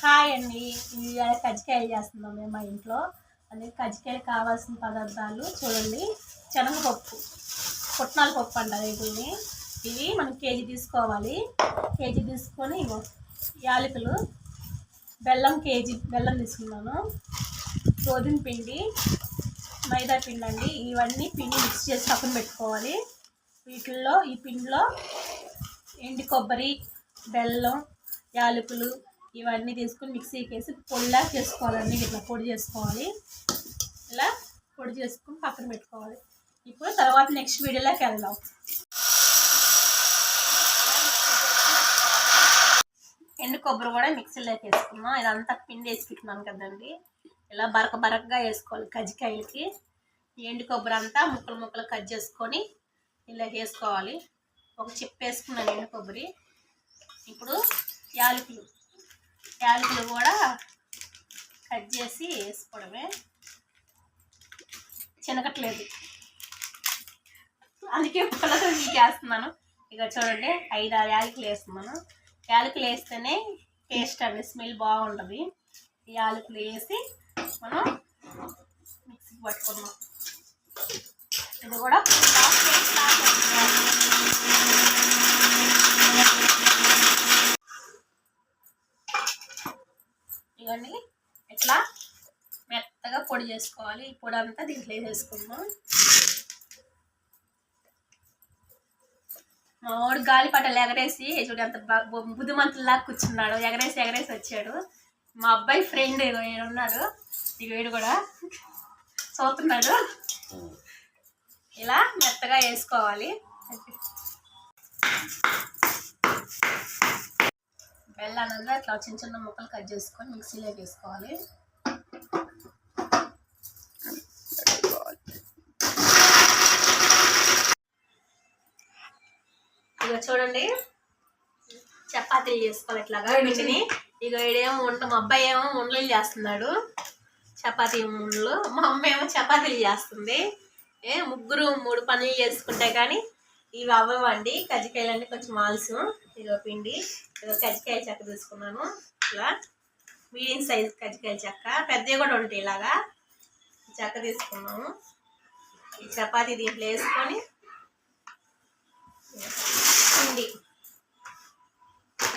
Hi అండి. ఇవాళ కజ్జికాయలు చేస్తున్నాం మేము మా ఇంట్లో. అందుకే కజ్జికాయలు కావాల్సిన పదార్థాలు చూడండి. శనగపప్పు, పుట్నాల పప్పు అంటారు వీటిని. ఇవి మనం కేజీ తీసుకోవాలి. కేజీ తీసుకొని యాలకులు, బెల్లం కేజీ బెల్లం తీసుకున్నాను, గోధుమ పిండి, మైదా పిండి అండి. ఇవన్నీ పిండి మిక్స్ చేసి పక్కన పెట్టుకోవాలి. ఈ పిండిలో ఎండు కొబ్బరి, బెల్లం, యాలకులు ఇవన్నీ తీసుకుని మిక్సీకి వేసి పొడిలా చేసుకోవాలండి. ఇట్లా పొడి చేసుకోవాలి. ఇలా పొడి చేసుకుని పక్కన పెట్టుకోవాలి. ఇప్పుడు తర్వాత నెక్స్ట్ వీడియోలోకి వెళ్దాం. ఎండు కొబ్బరి కూడా మిక్సీలోకి వేసుకున్నాం. ఇదంతా పిండి వేసి పెట్టుకున్నాను కదండి. ఇలా బరకగా వేసుకోవాలి కజ్జికాయలకి. ఎండు కొబ్బరి అంతా ముక్కలు ముక్కలు కట్ చేసుకొని ఇలా వేసుకోవాలి. ఒక చిప్ వేసుకున్నాను ఎండు కొబ్బరి. ఇప్పుడు యాలకులు కూడా కట్ చేసి వేసుకోవడమే. చినకట్లేదు, అందుకే పుల్లతో వేస్తున్నాను. ఇక చూడండి, 5-6 యాలకులు వేస్తున్నాను. యాలకులు వేస్తేనే టేస్ట్ అండి, స్మెల్ బాగుంటుంది. ఈ యాలకులు వేసి మనం మిక్సీకి పట్టుకున్నాం. ఇది కూడా ఇవన్నీ ఇట్లా మెత్తగా పొడి చేసుకోవాలి. ఈ పొడి అంతా దీంట్లో వేసేసుకుందాం. మా వాడు గాలిపటాలు ఎగరేసి చూడు అంత బుద్ధిమంతుల్లాగా కూర్చున్నాడు. ఎగరేసి వచ్చాడు. మా అబ్బాయి ఫ్రెండ్ ఉన్నాడు, ఇక వీడు కూడా చూస్తున్నాడు. ఇలా మెత్తగా వేసుకోవాలి. బెల్లానంగా ఇట్లా చిన్న ముక్కలు కట్ చేసుకొని మిక్సీలోకి వేసుకోవాలి. ఇక చూడండి, చపాతీలు చేసుకోవాలి ఇట్లాగా వీటిని. ఇక వీడేమో మా అబ్బాయి ఏమో ఉండలు చేస్తున్నాడు, చపాతీ ఉండలు. మా అమ్మ ఏమో చపాతీలు చేస్తుంది. ముగ్గురు 3 పనులు చేసుకుంటే కానీ ఇవి అవ్వండి. కజ్జికాయలు అంటే కొంచెం ఆలస్యం. ఇదో పిండి, ఇదో కజ్జికాయ చెక్క తీసుకున్నాను. ఇలా మీడియం సైజ్ కజ్జికాయ చెక్క, పెద్దవి కూడా ఉంటాయి. ఇలాగా చెక్క తీసుకున్నాము. ఈ చపాతీ దీంట్లో వేసుకొని పిండి,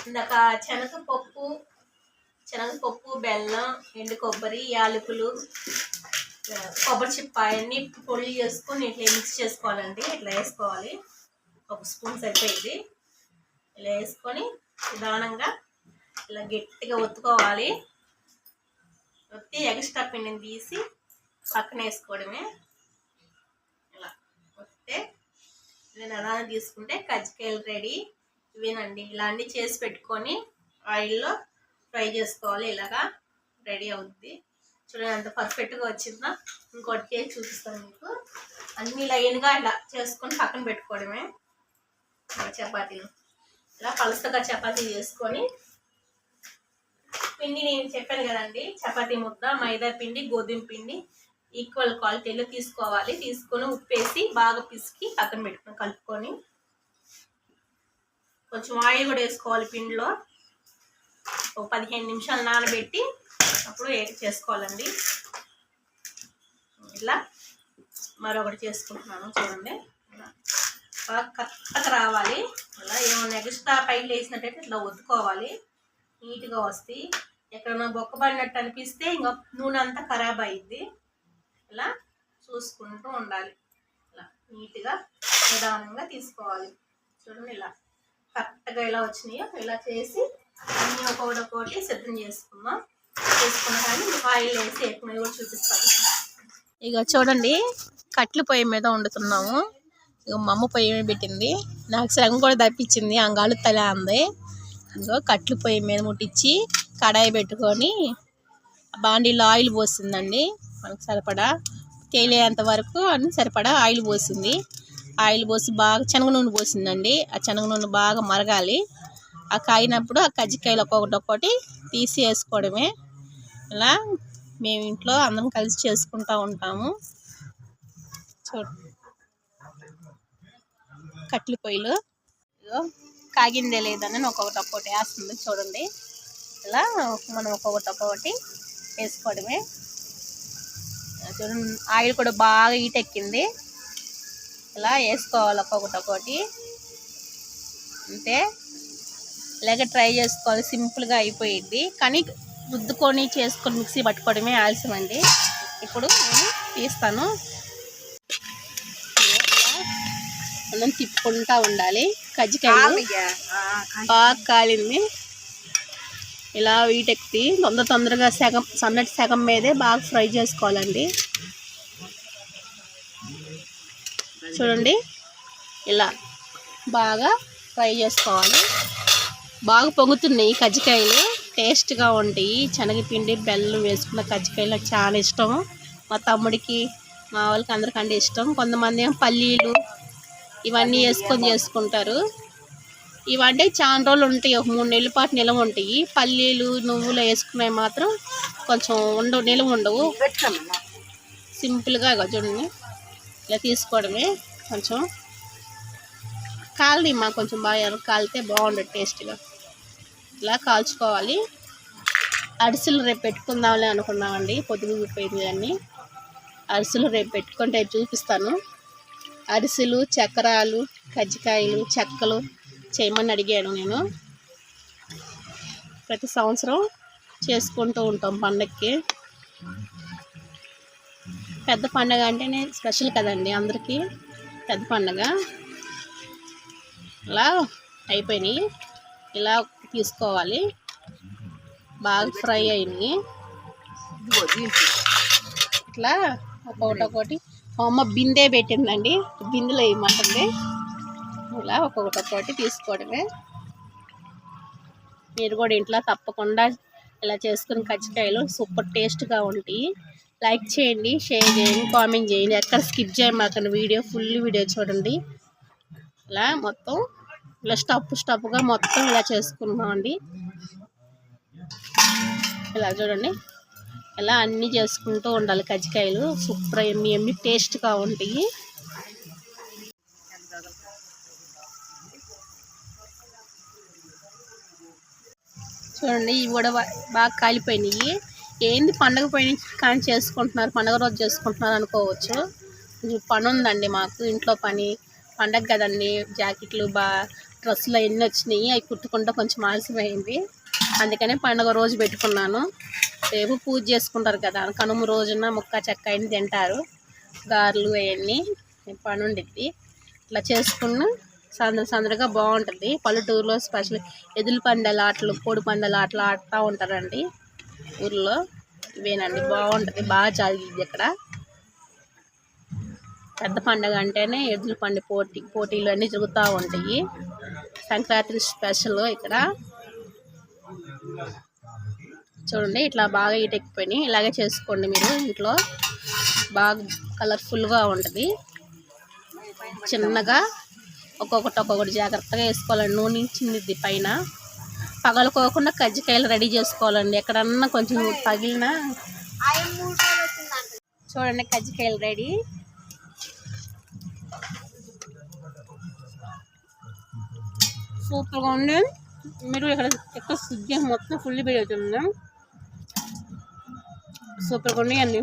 ఇందాక శనగపప్పు, బెల్లం, ఎండు కొబ్బరి, యాలకులు, కొబ్బరి చిప్ప అన్నీ పొడి చేసుకొని ఇట్లా మిక్స్ చేసుకోవాలండి. ఇట్లా వేసుకోవాలి. 1 స్పూన్ సరిపోయింది. ఇలా వేసుకొని నిదానంగా ఇలా గట్టిగా ఒత్తుకోవాలి. ఒత్తి ఎక్స్ట్రా పిండిని తీసి పక్కన వేసుకోవడమే. ఇలా వస్తే ఇలా నిదానం తీసుకుంటే కజ్జికాయలు రెడీ. ఇవేనండి, ఇలా అన్నీ చేసి పెట్టుకొని ఆయిల్లో ఫ్రై చేసుకోవాలి. ఇలాగా రెడీ అవుద్ది. చూడండి ఎంత పర్ఫెక్ట్గా వచ్చిందా. ఇంకోటి చేసి చూపిస్తాను మీకు. అన్నీ లైన్గా ఇలా చేసుకొని పక్కన పెట్టుకోవడమే. చపాతీలు ఇలా పలుసగా చపాతీ చేసుకొని పిండి నేను చెప్పాను కదండి, చపాతీ ముద్ద, మైదా పిండి, గోధుమ పిండి ఈక్వల్ క్వాలిటీలో తీసుకోవాలి. తీసుకొని ఉప్పేసి బాగా పిసికి పక్కన పెట్టుకొని కలుపుకొని కొంచెం ఆయిల్ కూడా వేసుకోవాలి పిండిలో. ఒక 15 నిమిషాలు నానబెట్టి అప్పుడు చేసుకోవాలండి. ఇలా మరొకటి చేసుకుంటున్నాను. చూడండి, బాగా కరెక్ట్గా రావాలి. అలా ఏమైనా ఎక్స్ట్రా పైలు వేసినట్టయితే ఇట్లా ఒత్తుకోవాలి. నీట్గా వస్తాయి. ఎక్కడైనా బొక్కబడినట్టు అనిపిస్తే ఇంకా నూనె అంతా ఖరాబ్ అయ్యిద్ది. ఇలా చూసుకుంటూ ఉండాలి. ఇలా నీట్గా నిదానంగా తీసుకోవాలి. చూడండి, ఇలా కరెక్ట్గా ఎలా వచ్చినాయో ఇలా చేసి అన్నీ ఒక్కొక్కటి సిద్ధం చేసుకున్నా కానీ ఆయిల్ వేసి ఎక్కువ కూడా చూపిస్తాను. ఇక చూడండి, కట్లు పొయ్యి మీద వండుతున్నాము. ఇక మా అమ్మ పొయ్యి మీద పెట్టింది. నాకు శ్రమ కూడా తప్పించింది, అంగాలు తల అంది. ఇంకో కట్లు పొయ్యి మీద ముట్టించి కడాయి పెట్టుకొని బాండీలో ఆయిల్ పోసిందండి. మనకు సరిపడా తేలేంత వరకు అన్ని సరిపడా ఆయిల్ పోసింది. ఆయిల్ పోసి బాగా శనగ నూనె పోసిందండి. ఆ శనగ నూనె బాగా మరగాలి. ఆ కాయినప్పుడు ఆ కజ్జికాయలు ఒక్కొక్కటి తీసి వేసుకోవడమే. ఇలా మేము ఇంట్లో అందరం కలిసి చేసుకుంటూ ఉంటాము. కట్లు పొయ్యిలు కాగిందే లేదని ఒక్కొక్కటి వేస్తుంది. చూడండి, ఇలా మనం ఒక్కొక్కటి వేసుకోవడమే. చూడండి ఆయిల్ కూడా బాగా హీట్ ఎక్కింది. ఇలా వేసుకోవాలి ఒక్కొక్కటి. అంతే, ఇలాగే ట్రై చేసుకోవాలి. సింపుల్గా అయిపోయింది, కానీ రుద్దుకొని చేసుకొని మిక్సీ పట్టుకోవడమే ఆలస్యం అండి. ఇప్పుడు నేను తీస్తాను. మనం తిప్పుకుంటూ ఉండాలి. కజ్జికాయలు బాగా కాలింది. ఇలా వీటెక్కి తొందరగా సన్నటి సగం మీదే బాగా ఫ్రై చేసుకోవాలండి. చూడండి ఇలా బాగా ఫ్రై చేసుకోవాలి. బాగా పొంగుతున్నాయి కజ్జికాయలు, టేస్ట్గా ఉంటాయి. శనగపిండి బెల్లం వేసుకున్న కజ్జికాయలు నాకు చాలా ఇష్టం. మా తమ్ముడికి మా వాళ్ళకి అందరికంటే ఇష్టం. కొంతమంది ఏమో పల్లీలు ఇవన్నీ వేసుకొని చేసుకుంటారు. ఇవన్నీ చాలా రోజులు ఉంటాయి, ఒక 3 నెలల పాటు నిల్వ ఉంటాయి. పల్లీలు నువ్వులు వేసుకునేవి మాత్రం కొంచెం నిల్వ ఉండవు. సింపుల్గా చూడండి ఇలా తీసుకోవడమే. కొంచెం కాలని మా కొంచెం బాగా కాలితే బాగుండదు టేస్ట్గా. ఇలా కాల్చుకోవాలి. అరిసెలు రేపు పెట్టుకుందాంలే అనుకున్నామండి, పొద్దుపోయింది అన్నీ. అరిసెలు రేపు పెట్టుకుంటే చూపిస్తాను. అరిసెలు, చక్రాలు, కజ్జికాయలు, చెక్కలు చేయమని అడిగాను నేను. ప్రతి సంవత్సరం చేసుకుంటూ ఉంటాం పండగకి. పెద్ద పండగ అంటేనే స్పెషల్ కదండి అందరికీ, పెద్ద పండగ. ఇలా అయిపోయినాయి. ఇలా తీసుకోవాలి. బాగా ఫ్రై అయినాయి. ఇట్లా ఒక్కొక్కటి మా అమ్మ బిందె పెట్టిందండి, బిందెలో వేయమంటుంది. ఇలా ఒక్కొక్కటి తీసుకోవడమే. మీరు కూడా ఇంట్లో తప్పకుండా ఇలా చేసుకుని కజ్జికాయలు సూపర్ టేస్ట్గా ఉంటాయి. లైక్ చేయండి, షేర్ చేయండి, కామెంట్ చేయండి. ఎక్కడ స్కిప్ చేయమాకండి. ఫుల్ వీడియో చూడండి. ఇలా మొత్తం ఇలా స్టప్గా మొత్తం ఇలా చేసుకున్నామండి. ఇలా చూడండి, ఇలా అన్నీ చేసుకుంటూ ఉండాలి. కజ్జికాయలు సూపర్ ఎమ్మి టేస్ట్గా ఉంటాయి. చూడండి ఇవి కూడా బాగా కాలిపోయినాయి. ఏంది పండగ పోయిన కానీ చేసుకుంటున్నారు, పండగ రోజు చేసుకుంటున్నారు అనుకోవచ్చు. పని ఉందండి మాకు, ఇంట్లో పని. పండగ కదండి, జాకెట్లు డ్రెస్సులు అవన్నీ వచ్చినాయి. అవి కుట్టుకుంటూ కొంచెం ఆలస్యమైంది. అందుకనే పండుగ రోజు పెట్టుకున్నాను. రేపు పూజ చేసుకుంటారు కదా, కనుమ రోజున ముక్క చెక్క అయిన తింటారు, గారెలు అవన్నీ. పని ఉండిద్ది. ఇట్లా చేసుకున్న సందడిగా బాగుంటుంది. పల్లెటూరులో స్పెషల్ ఎద్దుల పందాల ఆటలు, కోడి పందాల ఆటలు ఆడుతూ ఉంటారండి ఊర్లో. ఇవేనండి బాగుంటుంది, బాగా జరిగింది ఇక్కడ. పెద్ద పండుగ అంటేనే ఎద్దుల పండు పోటీలు అన్నీ జరుగుతూ ఉంటాయి. సంక్రాంతి స్పెషల్ ఇక్కడ. చూడండి ఇట్లా బాగా ఈటెక్కిపోయినాయి. ఇలాగే చేసుకోండి మీరు ఇంట్లో, బాగా కలర్ఫుల్గా ఉంటుంది. చిన్నగా ఒక్కొక్కటి జాగ్రత్తగా వేసుకోవాలండి. నూనె చిందిద్ది పైన. పగలుకోకుండా కజ్జికాయలు రెడీ చేసుకోవాలండి. ఎక్కడన్నా కొంచెం పగిలినా. చూడండి కజ్జికాయలు రెడీ. సూపర్గా ఉంది. మీరు ఇక్కడ స్విగ్గీ మొత్తం ఫుల్ బిల్ అవుతుంది. సూపర్గా ఉన్నాయండి.